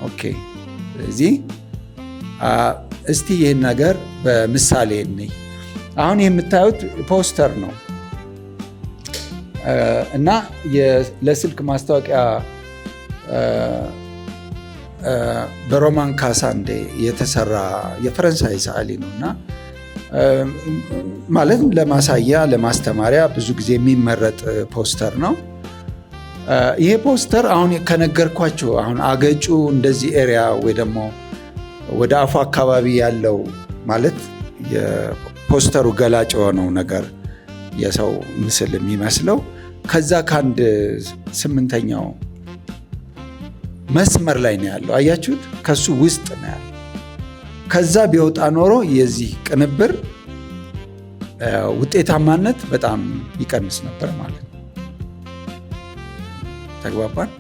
ኦኬ። ስለዚህ እስቲ ይህን ነገር በምሳሌ እንይ። አሁን የምታዩት ፖስተር ነው እና ለስልክ ማስታወቂያ በሮማን ካሳንዴ የተሰራ የፈረንሳይ ሰዓሊ ነው እና ማለት ለማሳያ ለማስተማሪያ ብዙ ጊዜ የሚመረጥ ፖስተር ነው። ይሄ ፖስተር አሁን ከነገርኳችሁ አሁን አገጩ እንደዚህ ኤሪያ ወይ ደግሞ ወደ አፉ አካባቢ ያለው ማለት የፖስተሩ ገላጭ የሆነው ነገር የሰው ምስል የሚመስለው ከዛ ከአንድ 8ኛው መስመር ላይ ነው ያለው። አያችሁት? ከሱ ውስጥ ነው ያለው። ከዛ ቢወጣ ኖሮ የዚህ ቅንብር ውጤታማነት በጣም ይቀንስ ነበር ማለት ነው። ተግባባን?